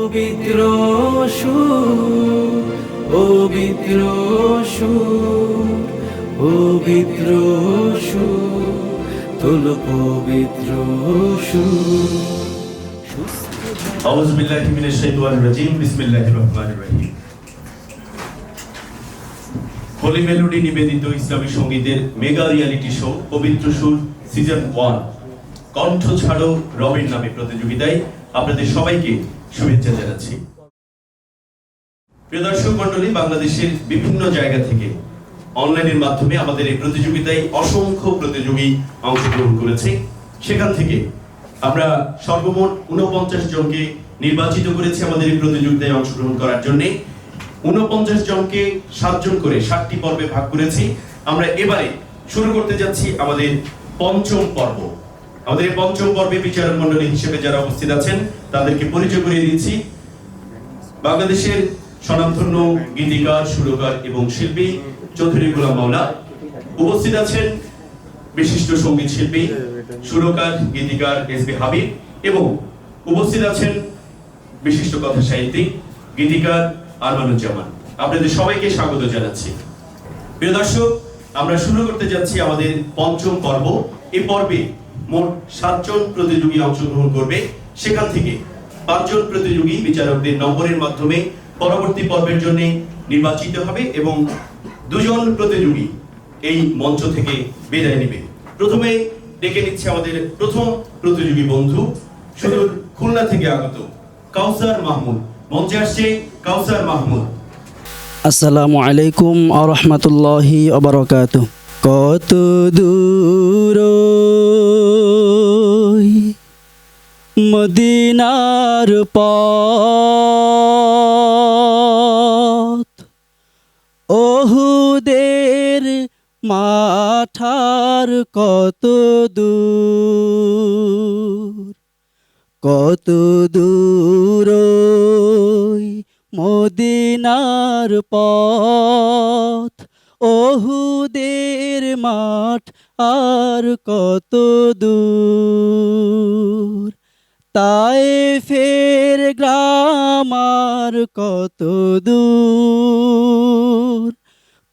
পবিত্র সুর, পবিত্র সুর, পবিত্র সুর, তোলো পবিত্র সুর। আউযু বিল্লাহি মিনাশ শাইতানির রাজীম, বিসমিল্লাহির রহমানির রহিম। হোলি মেলোডি নিবেদিত ইসলামী সঙ্গীতের মেগা রিয়েলিটি শো পবিত্র সুর সিজন 1 কণ্ঠ ছাড়ো রবির নামে প্রতিযোগিতায় আপনাদের সবাইকে শুভেচ্ছা জানাচ্ছি। প্রিয় দর্শক মণ্ডলী, বাংলাদেশের বিভিন্ন জায়গা থেকে অনলাইনের মাধ্যমে আমাদের এই প্রতিযোগিতায় অসংখ্য প্রতিযোগী অংশগ্রহণ করেছে। সেখান থেকে আমরা সর্বমোট 49 জনকে নির্বাচিত করেছি আমাদের এই প্রতিযোগিতায় অংশগ্রহণ করার জন্য। 49 জনকে 7 জন করে 7টি পর্বে ভাগ করেছি। আমরা এবারে শুরু করতে যাচ্ছি আমাদের পঞ্চম পর্ব। আমাদের পঞ্চম পর্বে বিচারক মণ্ডলী হিসেবে যারা উপস্থিত আছেন তাদেরকে পরিচয় করিয়ে দিচ্ছি। বাংলাদেশের স্বনামধন্য গীতিকার, সুরকার এবং শিল্পী চৌধুরী গোলাম মাওলা। উপস্থিত আছেন বিশিষ্ট সঙ্গীত শিল্পী, সুরকার, গীতিকার এসবি হাবিব এবং উপস্থিত আছেন বিশিষ্ট কথা সাহিত্যিক, গীতিকার আরমানুজ্জামান। আপনাদের সবাইকে স্বাগত জানাচ্ছি। প্রিয় দর্শক, আমরা শুরু করতে যাচ্ছি আমাদের পঞ্চম পর্ব। এই পর্বে মোট 7 জন প্রতিযোগী অংশগ্রহণ করবে। সেখান থেকে 5 জন প্রতিযোগী বিচারকদের নম্বরের মাধ্যমে পরবর্তী পর্বের জন্য নির্বাচিত হবে এবং 2 জন প্রতিযোগী এই মঞ্চ থেকে বিদায় নেবে। প্রথমে ডেকে নিচ্ছে আমাদের প্রথম প্রতিযোগী বন্ধু, সুদূর খুলনা থেকে আগত কাউসার মাহমুদ। মঞ্চে আসছে কাউসার মাহমুদ। আসসালামু আলাইকুম ওয়া রাহমাতুল্লাহি ওয়া বারাকাতুহু। কত দূর মদিনার পথ, ওহুদের মাঠার কত দূর, কত দূর মদিনার পথ, ওহুদের মাঠ আর কত দূর, তায়েফের গ্রাম আর কত দূর,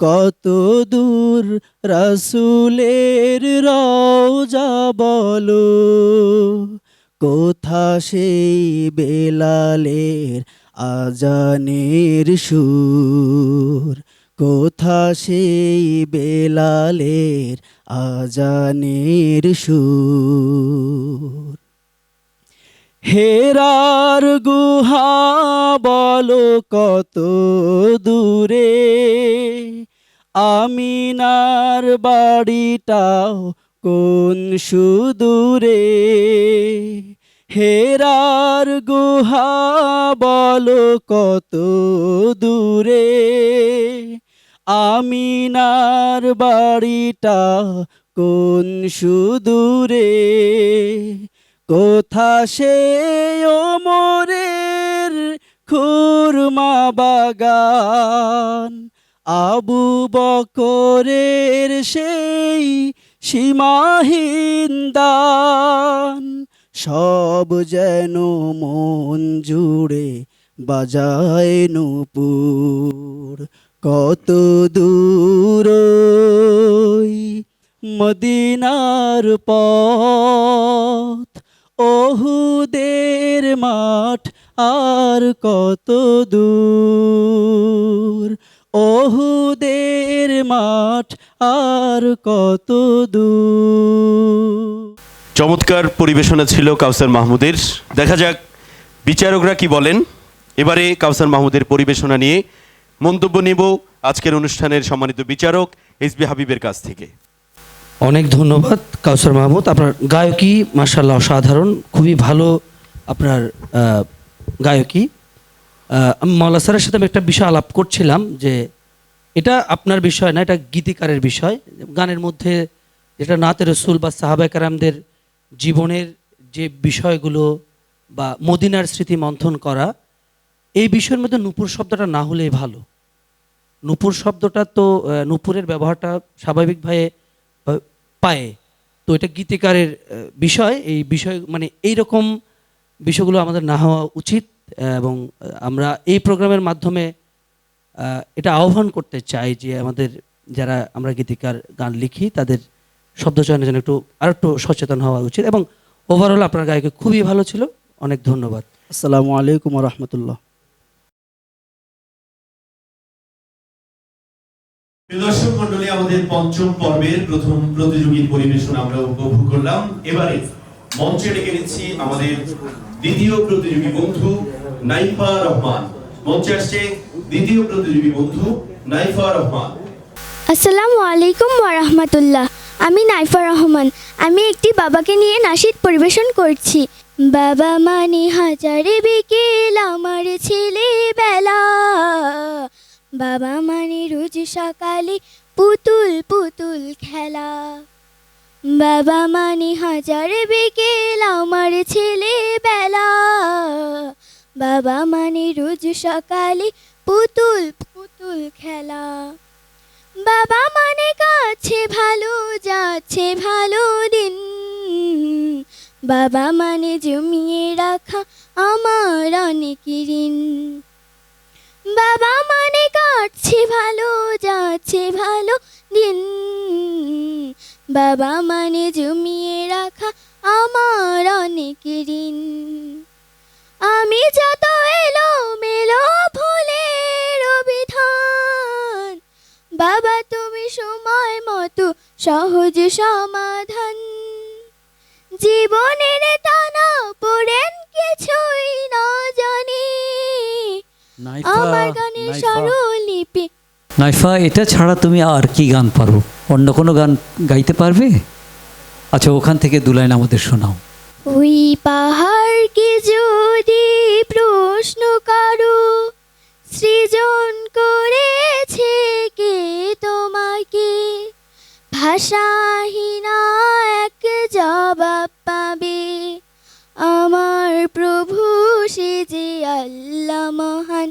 কত দূর রাসূলের রওজা বলো, কোথা সেই বেলালের আজানের সুর, কোথা সেই বেলালের আজানের সুর। হেরার গুহা বলো কত দূরে, আমিনার বাড়িটাও কোন সুদূরে, হেরার গুহা বলো কত দূরে, আমিনার বাড়িটা কোন সুদূরে, কোথা সে ওমরের খুরমা বাগান, আবু বকরের সেই সীমাহীন দান, সব যেন মন জুড়ে বাজায় নূপুর, কত দূর মদিনার পথ, ওহুদের মাঠ আর কত দূর, ওহুদের মাঠ আর কত দূর। চমৎকার পরিবেশনা ছিল কাউসার মাহমুদের। দেখা যাক বিচারকরা কি বলেন। এবারে কাউসার মাহমুদের পরিবেশনা নিয়ে মন্তব্য নেব আজকের অনুষ্ঠানের সম্মানিত বিচারক এসবি হাবিবের কাছ থেকে। অনেক ধন্যবাদ কাউসার মাহমুদ, আপনার গায়কী মাশাআল্লাহ অসাধারণ, খুবই ভালো আপনার গায়কী। মাওলা স্যারের সাথে আমি একটা বিষয় আলাপ করছিলাম যে এটা আপনার বিষয় না, এটা গীতিকারের বিষয়। গানের মধ্যে যেটা নাতে রসুল বা সাহাবায়ে কেরামদের জীবনের যে বিষয়গুলো বা মদিনার স্মৃতি মন্থন করা, এই বিষয়ের মধ্যে নূপুর শব্দটা না হলেই ভালো। নূপুর শব্দটা তো নূপুরের ব্যবহারটা স্বাভাবিকভাবে পায়, তো এটা গীতিকারের বিষয়। এই বিষয় মানে এইরকম বিষয়গুলো আমাদের না হওয়া উচিত। এবং আমরা এই প্রোগ্রামের মাধ্যমে এটা আহ্বান করতে চাই যে আমাদের যারা আমরা গীতিকার গান লিখি তাদের শব্দচয়নের জন্য আরেকটু সচেতন হওয়া উচিত। এবং ওভারঅল আপনার গায়কে খুবই ভালো ছিল, অনেক ধন্যবাদ। আসসালামু আলাইকুম ওয়া রাহমাতুল্লাহ। প্রিয় দর্শক মণ্ডলী, আমাদের পঞ্চম পর্বের প্রথম প্রতিযোগীর পরিবেশন আমরা উপভোগ করলাম। এবারে মঞ্চে ডেকে নিচ্ছি আমাদের দ্বিতীয় প্রতিযোগী বন্ধু নাইফা রহমান। মঞ্চে আসছে দ্বিতীয় প্রতিযোগী বন্ধু নাইফা রহমান। আসসালামু আলাইকুম ওয়া রাহমাতুল্লাহ। আমি নাইফা রহমান। আমি একটি বাবাকে নিয়ে নাশিদ পরিবেশন করছি। বাবা মানে হাজারে বিকেল আমার ছেলেবেলা, বাবা মানে রোজ সকালে পুতুল পুতুল খেলা, বাবা মানে হাজারে বিকেল আমার ছেলেবেলা, বাবা মানে রোজ সকালে পুতুল পুতুল খেলা, বাবা মানে কাছে ভালো যাচ্ছে ভালো দিন, বাবা মানে জমিয়ে রাখা আমার অনেক ঋণ, বাবা মানে কাটছে ভালো যাচ্ছে ভালো দিন, বাবা মানে জমিয়ে রাখা আমার অনেক ঋণ, আমি যত এলো মেলো ভুলের বিধান, বাবা তুমি সময় মতো সহজ সমাধান, জীবনের টানা পড়েন কিছুই না জানি, আমার গানের স্বরলিপি। নাইফা, এটা ছাড়া তুমি আর কি গান পারো? অন্য কোনো গান গাইতে পারবে? আচ্ছা, ওখান থেকে দু লাইন আমাদের শোনাও। ওই পাহাড়কে যদি প্রশ্ন করো, সৃজন করেছে কে তোমাকে, ভাষাহীনা এক জবাব পাবে, আমার প্রভু সে যে আল্লাহ মহান।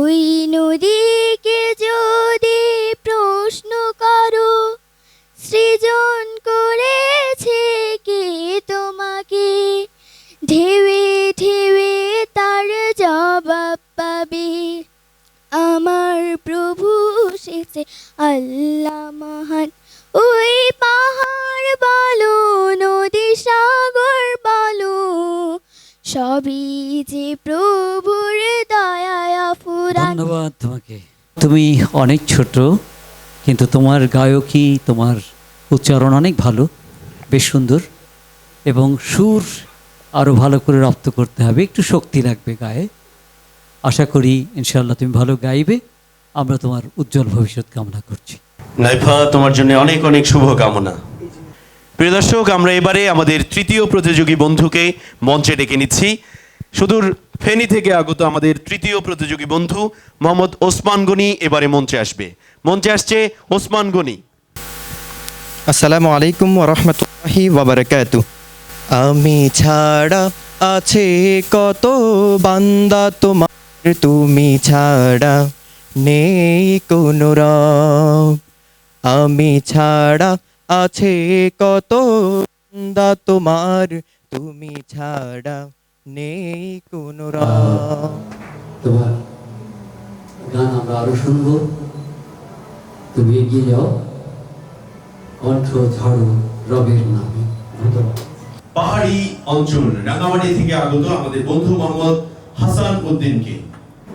ওই নদীকে যদি প্রশ্ন করো, সৃজন করেছে কে তোমাকে, ঢেউে ঢেউে তার জবাব পাবে, আমার প্রভু সে যে আল্লাহ মহান। ওই পাহাড় বলো নদী সাগর বলো, সবই যে প্রভুর দয়ায় ফুরান। ধন্যবাদ তোমাকে। তুমি অনেক ছোট, কিন্তু তোমার গায়কী, তোমার উচ্চারণ অনেক ভালো, বেশ সুন্দর, এবং সুর আরও ভালো করে রপ্ত করতে হবে, একটু শক্তি লাগবে গায়ে। আশা করি ইনশাআল্লাহ তুমি ভালো গাইবে। আমরা তোমার উজ্জ্বল ভবিষ্যৎ কামনা করছি। নাইফা, তোমার জন্য অনেক অনেক শুভকামনা। প্রিয় দর্শক, আমরা এবারে আমাদের তৃতীয় প্রতিযোগী বন্ধুকে মঞ্চে ডেকে নিচ্ছি। সুদূর ফেনী থেকে আগত আমাদের তৃতীয় প্রতিযোগী বন্ধু মোহাম্মদ ওসমান গনি এবারে মঞ্চে আসবে। মঞ্চে আসছে ওসমান গনি। আসসালামু আলাইকুম ওয়া রাহমাতুল্লাহি ওয়া বারাকাতুহু। আমি ছাড়া আছে কত বান্দা তোমার, তুমি ছাড়া নেই কোনো রব। আমি ছাড়া আছে কত বান্দা তোমার, তুমি ছাড়া নেই কোনো রব। তোমার গান আমরা আরো শুনবো, তুমি এগিয়ে যাও, কণ্ঠ ঝাড়ো রবের নামে। ধন্যবাদ। পাহাড়ি অঞ্চল রাঙামাটি থেকে আগত আমাদের বন্ধু মোহাম্মদ হাসান উদ্দিনকে।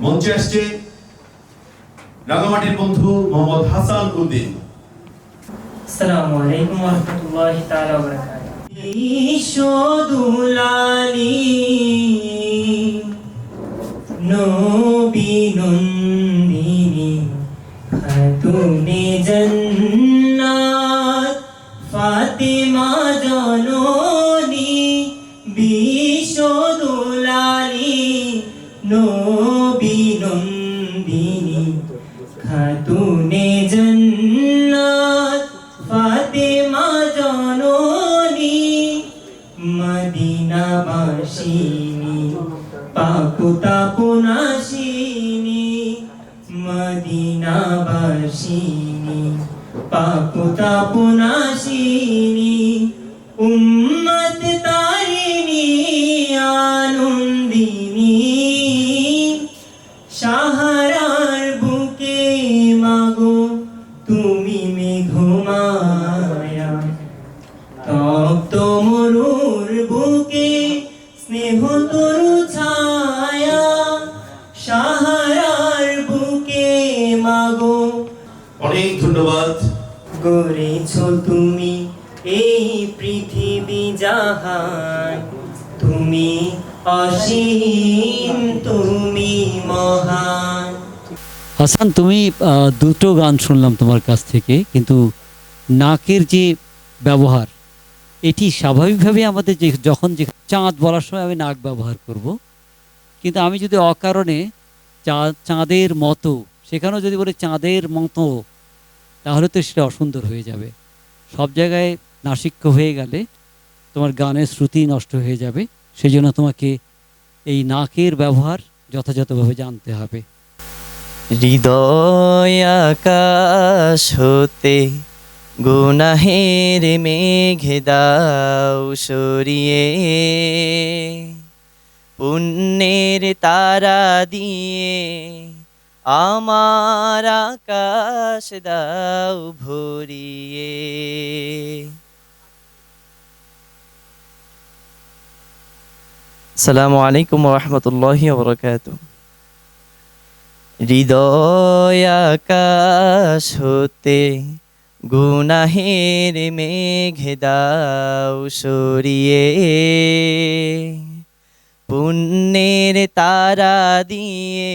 মঞ্চে আসছে রাঙামাটির বন্ধু মোহাম্মদ হাসান উদ্দিন। আসসালামু আলাইকুম ওয়া রাহমাতুল্লাহি তাআলা ওয়া বারাকাতুহু। ঈশদুলালি নবী নন্দিনী খাতুনে জান্নাত ফাতিমা জননী, বিশ্বদুলালি নবী নন্দিনী খাতুনে জান্নাত ফাতিমা জননী, মদিনাবাসিনী পাকুতাপুনাশিনী, মদিনাবাসিনী পাকুতাপুনাশিনী, উম্মত তারিণী আনন্দিনী গড়েছো তুমি এই পৃথিবী জাহান, তুমি অসীম, তুমি মহান। হাসান, তুমি দুটো গান শুনলাম তোমার কাছ থেকে, কিন্তু নাকের যে ব্যবহার এটি স্বাভাবিকভাবে আমাদের যে যখন যে চাঁদ বলার সময় আমি নাক ব্যবহার করব, কিন্তু আমি যদি অকারণে চাঁদের মতো সেখানেও যদি বলে চাঁদের মতো, তাহলে তো সেটা অসুন্দর হয়ে যাবে। সব জায়গায় নাসিক্য হয়ে গেলে তোমার গানের শ্রুতি নষ্ট হয়ে যাবে। সেই জন্য তোমাকে এই নাকের ব্যবহার যথাযথভাবে জানতে হবে। হৃদয় আকাশ হতে গুনাহের মেঘে দাও সরিয়ে, পুণ্যের তারা দিয়ে আমার আকাশ দাও ভরিয়ে। আসসালামু আলাইকুম ওয়া রাহমাতুল্লাহি ওয়া বারাকাতুহু। হৃদয় আকাশ হতে গুনাহের মেঘে দাও সরিয়ে, পুণ্যের তারা দিয়ে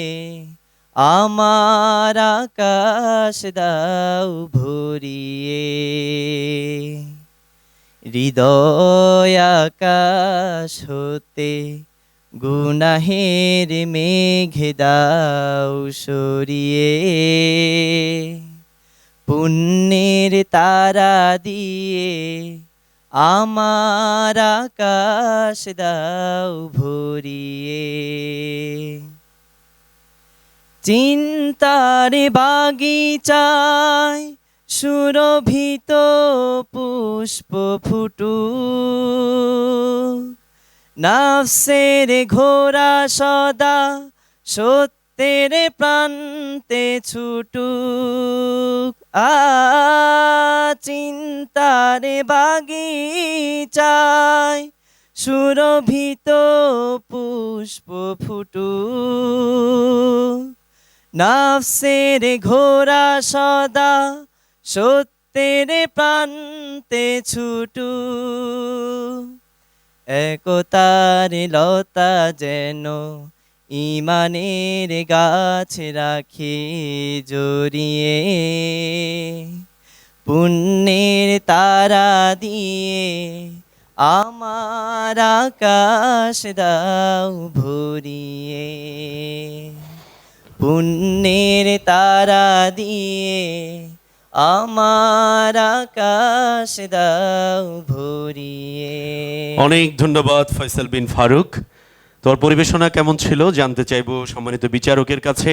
আমার আকাশ দাও ভরিয়ে। হৃদয় আকাশ হতে গুনাহের মেঘে দাও সরিয়ে, পুণ্যের তারা দিয়ে আমার আকাশ দাও ভরিয়ে। চিন্তার বাগিচায় সুরভিত পুষ্প ফুটুক, নাফসের ঘোড়া সদা সত্যের প্রান্তে ছুটুক। চিন্তার বাগিচায় সুরভিত পুষ্প ফুটুক, নাফসের ঘোড়া সদা সত্যের প্রান্তে ছুটুক। একতার লতা যেন ইমানের গাছ রাখি জড়িয়ে, পুণ্যের তারা দিয়ে আমার আকাশ দাও ভরিয়ে। পুণ্যের তারা দিয়ে আমার আকাশ দাও ভরিয়ে। অনেক ধন্যবাদ ফয়সাল বিন ফারুক। তোর পরিবেশনা কেমন ছিল জানতে চাইবো সম্মানিত বিচারকের কাছে।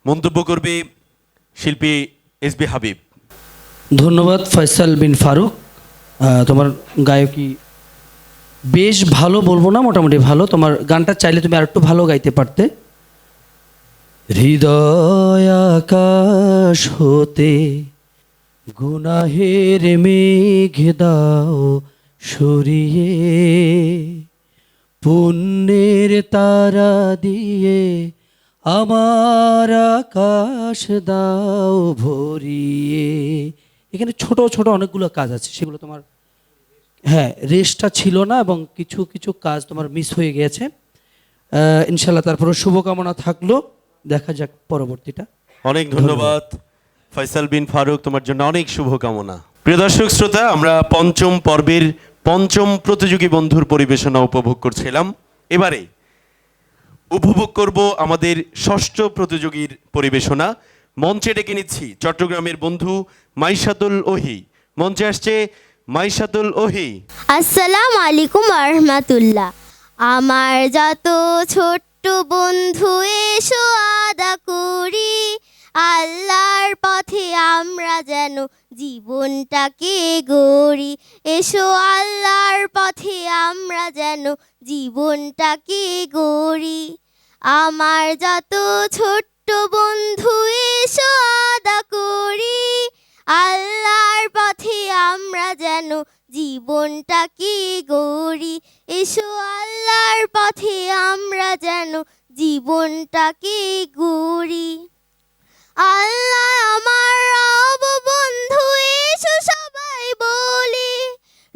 মন্তব্য করবে শিল্পী এসবি হাবিব। ধন্যবাদ ফয়সাল বিন ফারুক। তোমার গায়কী বেশ ভালো, বলবো না, মোটামুটি ভালো। তোমার গানটা চাইলে তুমি আর একটু ভালো গাইতে পারতে। হৃদয় আকাশ হতে গুনাহের মেঘ দাও সরিয়ে, পুণ্যের তারা দিয়ে আমার আকাশ দাও ভরিয়ে। এখানে ছোট ছোট অনেকগুলো কাজ আছে, সেগুলো তোমার রেস্টটা ছিল না এবং কিছু কিছু কাজ তোমার মিস হয়ে গিয়েছে। ইনশাল্লাহ তারপরে শুভকামনা থাকলো, দেখা যাক পরবর্তীটা। অনেক ধন্যবাদ ফয়সাল বিন ফারুক, তোমার জন্য অনেক শুভকামনা। প্রিয় দর্শক শ্রোতা, আমরা পঞ্চম পর্বের পঞ্চম প্রতিযোগী বন্ধুর পরিবেশনা উপভোগ করছিলাম। এবারে উপভোগ করব আমাদের ষষ্ঠ প্রতিযোগীর পরিবেশনা। মঞ্চে ডেকে নিচ্ছি চট্টগ্রামের বন্ধু মাইশাতুল ওহি। মঞ্চে আসছে মাইশাতুল ওহি। আসসালামু আলাইকুম ওয়া রাহমাতুল্লাহ। আমার যত ছোট্ট বন্ধু এসো আদা করি, আল্লাহর পথে আমরা যেন জীবনটাকে গড়ি। এসো আল্লাহর পথে আমরা যেন জীবনটাকে গড়ি। আমার যত ছোট্ট বন্ধু এসো আদা করি, আল্লাহর পথে আমরা যেন জীবনটাকে গড়ি। এসো আল্লাহর পথে আমরা যেন জীবনটাকে গড়ি। আল্লাহ আমার রব বন্ধু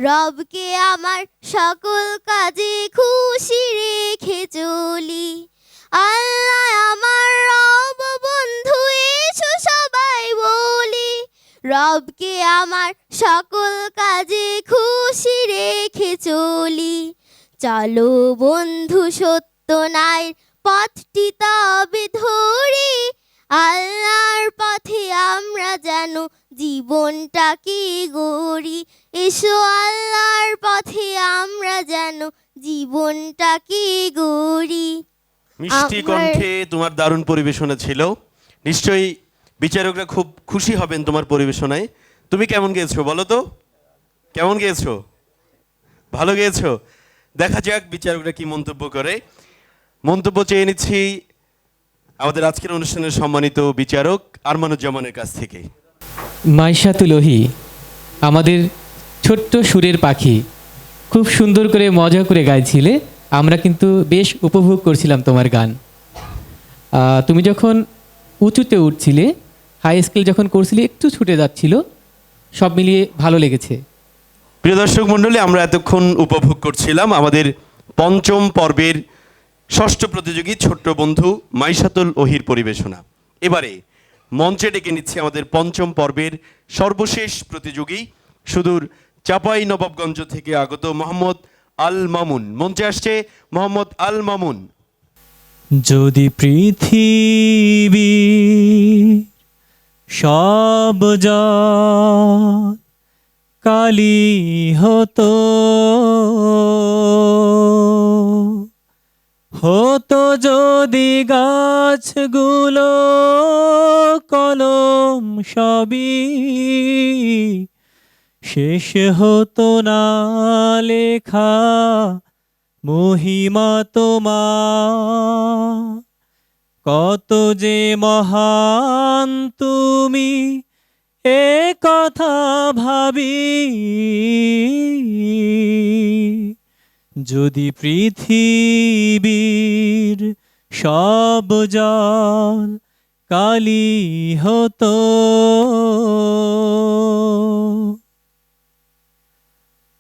রবকে আমার সকল কাজে খুশি রেখে চলি। আল্লাহ আমার রব বন্ধু এসো সবাই বলি, রবকে আমার সকল কাজে খুশি রেখে চলি। চলো বন্ধু সত্য নাই পথটি তবে ধরি, আল্লাহর পথে আমরা যেন জীবনটাকে গড়ি। এসো আল্লাহর পথে আমরা যেন জীবনটাকে গড়ি। মিষ্টি আমার- কণ্ঠে তোমার দারুণ পরিবেশনা ছিল, নিশ্চয়ই বিচারকরা খুব খুশি হবেন তোমার পরিবেশনায়। তুমি কেমন গেয়েছো বলো তো, কেমন গেয়েছো? ভালো গেয়েছো? দেখা যাক বিচারকরা কি মন্তব্য করে। মন্তব্য চেয়ে নিচ্ছি আমাদের আজকের অনুষ্ঠানের সম্মানিত বিচারক আরমানুজ্জামানের কাছ থেকে। মাইশাতুল ওহি, আমাদের ছোট্ট সুরের পাখি, খুব সুন্দর করে মজা করে গাইছিলে। আমরা কিন্তু বেশ উপভোগ করছিলাম তোমার গান। তুমি যখন উঁচুতে উঠছিলে, হাই স্কেল যখন করছিলে, একটু ছুটে যাচ্ছিল, সব মিলিয়ে ভালো লেগেছে। প্রিয় দর্শক মণ্ডলী, আমরা এতক্ষণ উপভোগ করছিলাম আমাদের পঞ্চম পর্বের ষষ্ঠ প্রতিযোগী ছোট্ট বন্ধু মাইশাতুল ওহির পরিবেশনা। এবারে মঞ্চে ডেকে নিচ্ছে আমাদের পঞ্চম পর্বের সর্বশেষ প্রতিযোগী, সুদূর চাপাই নবাবগঞ্জ থেকে আগত মোহাম্মদ আল মামুন। মঞ্চে আসছে মোহাম্মদ আল মামুন। যদি পৃথিবী সব জল কালি হতো, হতো যদি গাছগুলো কলম সবই, শেষ হতো না লেখা মহিমা তোমার। কত যে মহান তুমি এ কথা ভাবি, যদি পৃথিবীর সব জল কালি হতো।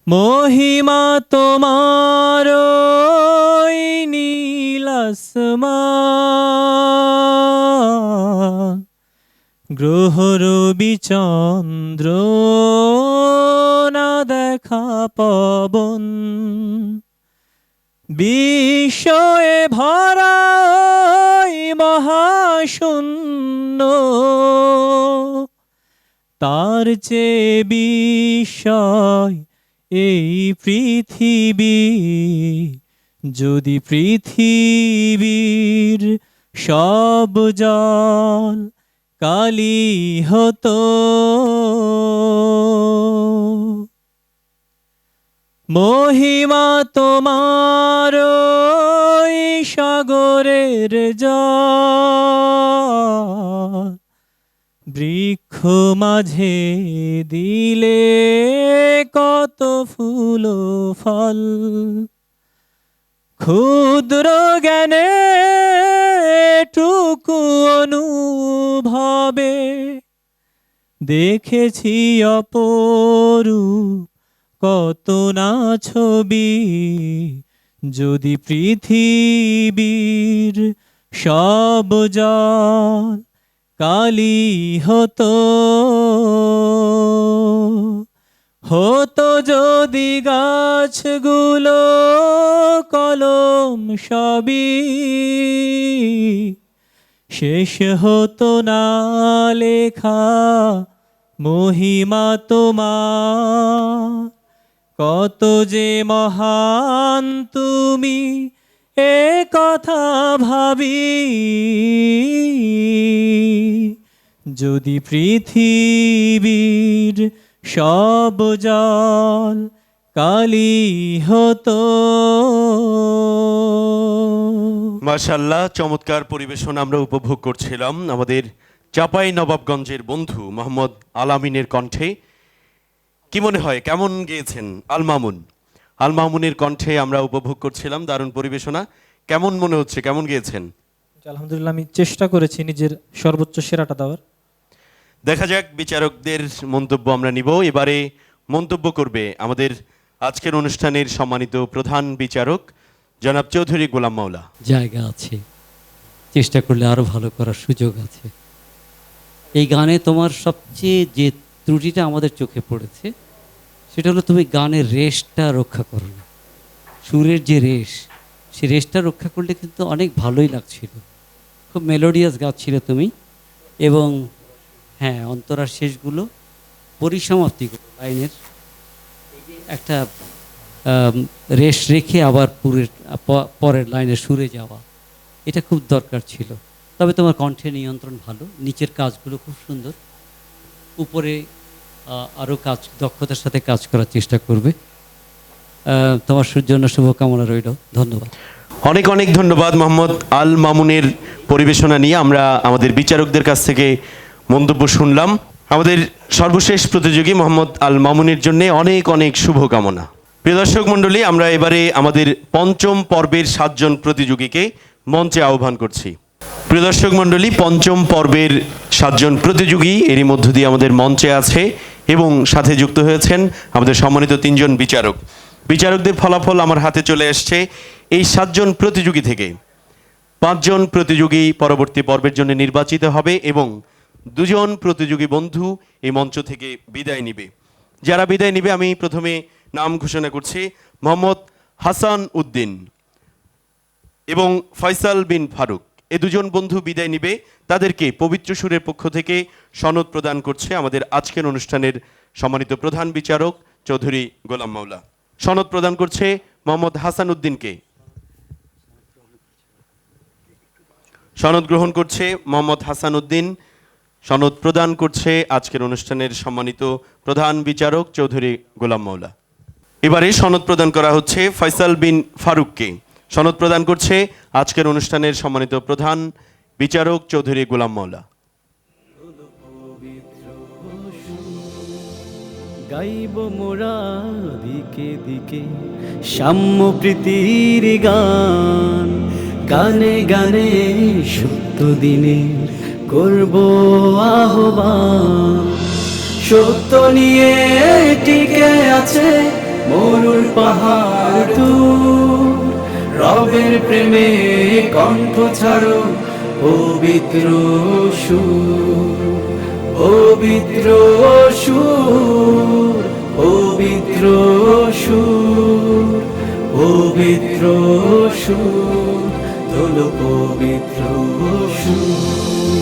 মহিমা তোমার ওই নীল আসমান, গ্রহ রবি চন্দ্র না দেখা পবন, বিশ্বয়ে ভরা ওই মহাশূন্য, তার চেয়ে বিস্ময় এই পৃথিবী। যদি পৃথিবীর সব জল কালি হতো, মহিমা তোমার ওই সাগরের জল, বৃক্ষ মাঝে দিলে কত ফুল ফল, ক্ষুদ্র জ্ঞানে টুকু অনুভবে দেখেছি অপরূপ কত না ছবি। যদি পৃথিবীর সব জল কালি হতো, হতো যদি গাছগুলো কলম সবই, শেষ হতো না লেখা মহিমা তোমার। কত যে মহান তুমি এ কথা ভাবি, যদি পৃথিবীর সব জল কালি হতো। মাশাআল্লাহ, চমৎকার পরিবেশন আমরা উপভোগ করছিলাম আমাদের চাপাই নবাবগঞ্জের বন্ধু মোহাম্মদ আলামিনের কণ্ঠে। কি মনে হয় কেমন গেয়েছেন আল মামুন? আল মামুনের কণ্ঠে আমরা উপভোগ করছিলাম দারুণ পরিবেশনা। কেমন মনে হচ্ছে, কেমন গেয়েছেন? আলহামদুলিল্লাহ, আমি চেষ্টা করেছি নিজের সর্বোচ্চ সেরাটা দেওয়ার। দেখা যাক বিচারকদের মন্তব্য আমরা নিব। এবারে মন্তব্য করবে আমাদের আজকের অনুষ্ঠানের সম্মানিত প্রধান বিচারক জনাব চৌধুরী গোলাম মাওলা। জায়গা আছে, চেষ্টা করলে আরও ভালো করার সুযোগ আছে। এই গানে তোমার সবচেয়ে যে ত্রুটিটা আমাদের চোখে পড়েছে সেটা হলো তুমি গানের রেশটা রক্ষা করো না। সুরের যে রেশ, সেই রেশটা রক্ষা করলে কিন্তু অনেক ভালোই লাগছিল, খুব মেলোডিয়াস গাচ্ছিল তুমি। এবং হ্যাঁ, অন্তরার শেষগুলো পরিসমাপ্তি লাইনের একটা রেশ রেখে আবার পরের লাইনে সুরে যাওয়া, এটা খুব দরকার ছিল। তবে তোমার কণ্ঠে নিয়ন্ত্রণ ভালো, নিচের কাজগুলো খুব সুন্দর, উপরে আরও দক্ষতার সাথে কাজ করার চেষ্টা করবে। তোমার জন্য শুভকামনা রইল। ধন্যবাদ। অনেক অনেক ধন্যবাদ। মোহাম্মদ আল মামুনের পরিবেশনা নিয়ে আমরা আমাদের বিচারকদের কাছ থেকে মন্তব্য শুনলাম। আমাদের সর্বশেষ প্রতিযোগী মোহাম্মদ আল মামুনের জন্য অনেক অনেক শুভকামনা। প্রিয় দর্শক মণ্ডলী, আমরা এবারে আমাদের পঞ্চম পর্বের 7 জন প্রতিযোগীকে মঞ্চে আহ্বান করছি। প্রিয় দর্শক মণ্ডলী, পঞ্চম পর্বের 7 জন প্রতিযোগী এরই মধ্য দিয়ে আমাদের মঞ্চে আছে এবং সাথে যুক্ত হয়েছেন আমাদের সম্মানিত 3 জন বিচারক। বিচারকদের ফলাফল আমার হাতে চলে এসছে। এই 7 জন প্রতিযোগী থেকে 5 জন প্রতিযোগী পরবর্তী পর্বের জন্য নির্বাচিত হবে এবং 2 জন প্রতিযোগী বন্ধু এই মঞ্চ থেকে বিদায় নিবে। যারা বিদায় নিবে আমি প্রথমে নাম ঘোষণা করছি। মোহাম্মদ হাসান উদ্দিন এবং ফয়সাল বিন ফারুক, এই 2 জন বন্ধু বিদায় নিবে। তাদেরকে পবিত্র সুরের পক্ষ থেকে সনদ প্রদান করছে আমাদের আজকের অনুষ্ঠানের সম্মানিত প্রধান বিচারক চৌধুরী গোলাম মাওলা। সনদ প্রদান করছে মোহাম্মদ হাসান উদ্দিনকে। সনদ গ্রহণ করছে মোহাম্মদ হাসান উদ্দিন। সনদ প্রদান করছে আজকের অনুষ্ঠানের সম্মানিত প্রধান বিচারক চৌধুরী গোলাম মাওলা। এবারে সনদ প্রদান করা হচ্ছে ফয়সাল বিন ফারুককে। সনদ প্রদান করছে আজকের অনুষ্ঠানের সম্মানিত প্রধান বিচারক চৌধুরী গোলাম মাওলা। গাইব মোরা দিকে দিকে সাম্য প্রীতির গান, গানে গানে সত্য দিনের করব আহ্বান। সত্য নিয়ে টিকে আছে মরুর পাহাড় দূর, রবের প্রেমে কণ্ঠ ছাড়ো পবিত্র সুর, পবিত্র সুর, পবিত্র সুর, পবিত্র সুর, তোলো পবিত্র সুর।